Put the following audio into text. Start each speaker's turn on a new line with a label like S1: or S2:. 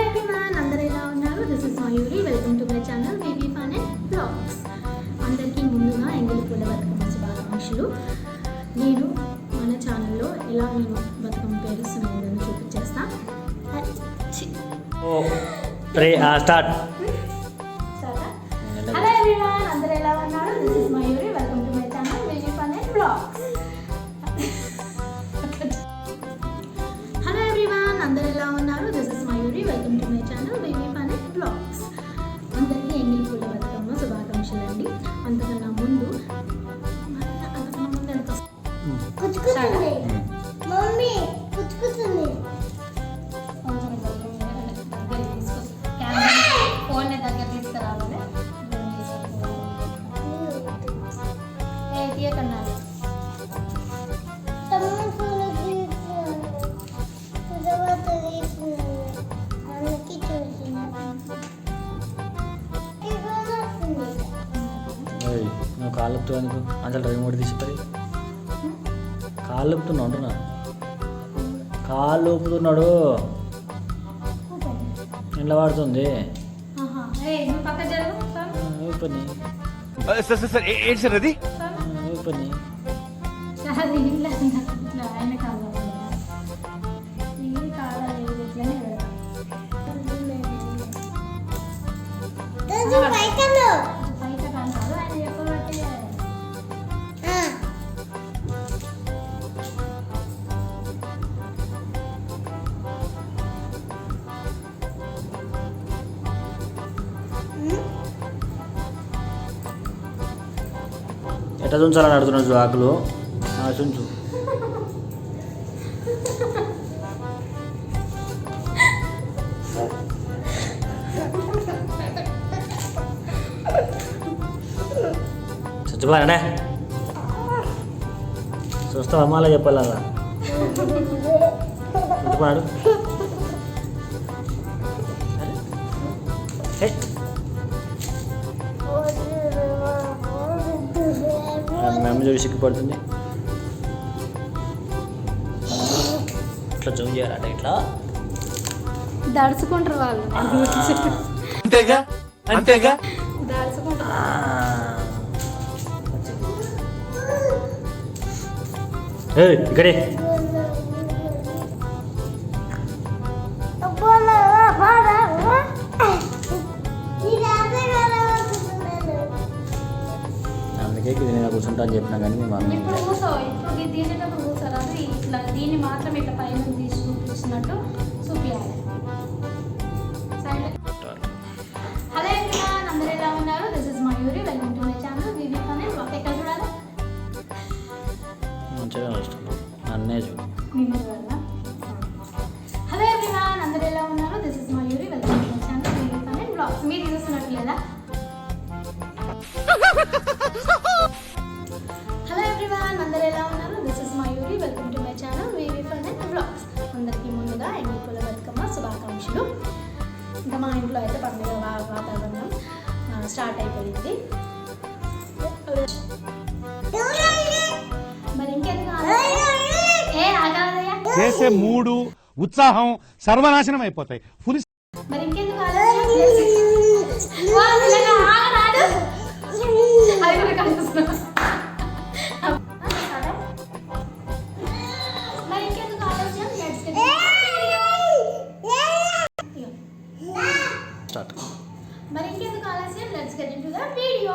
S1: Everyone, అందరూ ఎలా ఉన్నారు? This is Mayuri. Welcome to my channel baby fun and blogs. అందరికీ ముందుగా ఎంగిలి పూల బతుకమ్మ శుభాకాంక్షలు. నేను మన ఛానల్లో ఎలా నేను బతుకమ్మ పేరుస్తున్నాను చూపించేస్తా. హలో ఎవ్రీవన్, అందరూ ఎలా ఉన్నారు? This is Mayuri. Welcome to my channel baby fun and blogs. Hello everyone, అందరూ ఎలా ఉన్నారు? This is Mayuri. Welcome to my channel baby fun and blogs. అందరికీ ఎంగిలి పూల బతుకమ్మ శుభాకాంక్షలు అండి. అంతకన్నా ముందు ఎంత మమ్మీ కుచ్చుకుతుంది. ఫోన్ దగ్గర తీసుకురావాలి. తీయకన్నారు
S2: నువ్వు కాలుపుతూ అనుకో అసలు రిమోట్ తీసిపోయి కాలుపుతున్నావు అంటున్నా. కాలు ఊపుతున్నాడు, ఇంట్లో పడుతుంది పని
S3: ఏంటి సార్ అది
S2: పని. ఎట్లా చుంచాలని అడుగుతున్నాడు ఆకులు చుంచు. చచ్చిపోయానే చూస్తావు అమ్మాలో చెప్పాలి అలా చచ్చిపోయాడు. మేము చూసి సిగ్గుపడుతుంది. ఇట్లా జూమ్ చేయాలట, ఇట్లా
S1: దడుచుకుంటారు వాళ్ళు.
S3: అంతేగా అంతేగా
S2: ఇక్కడే అందుకే ఇది నేను కూర్చుంటా అని చెప్పినా కానీ మీ మమ్మీ
S1: ఇట్లా దీన్ని మాత్రం ఇట్లా పైన తీసి చూపించినట్టు చూపించాలి. హలో ఎవ్రీవన్, అందరూ ఎలా ఉన్నారు? This is Mayuri. Welcome to my channel baby fun and blogs. ఎక్కడ చూడాలి?
S2: మంచిగా వస్తున్నాను అన్నే చూడు.
S1: హలో ఎవ్రీవన్, అందరూ ఎలా ఉన్నారు? This is Mayuri. Welcome to my channel baby fun and blogs. మీరు చూస్తున్నట్టు లేదా? హలో ఎవ్రీవన్, అందరూ ఎలా ఉన్నారు? This is Mayuri. Welcome to my channel baby fun and blogs. అందరికీ ముందుగా ఎంగిలి పూల బతుకమ్మ శుభాకాంక్షలు. ఇంకా మా ఇంట్లో అయితే పండుగ వాతావరణం స్టార్ట్ అయిపోయింది. మరి ఇంకెందుకు
S3: చేసే మూడు ఉత్సాహం సర్వనాశనం అయిపోతాయి.
S1: మరి ఇంకెందుకు ఆలస్యం? Let's get into the video.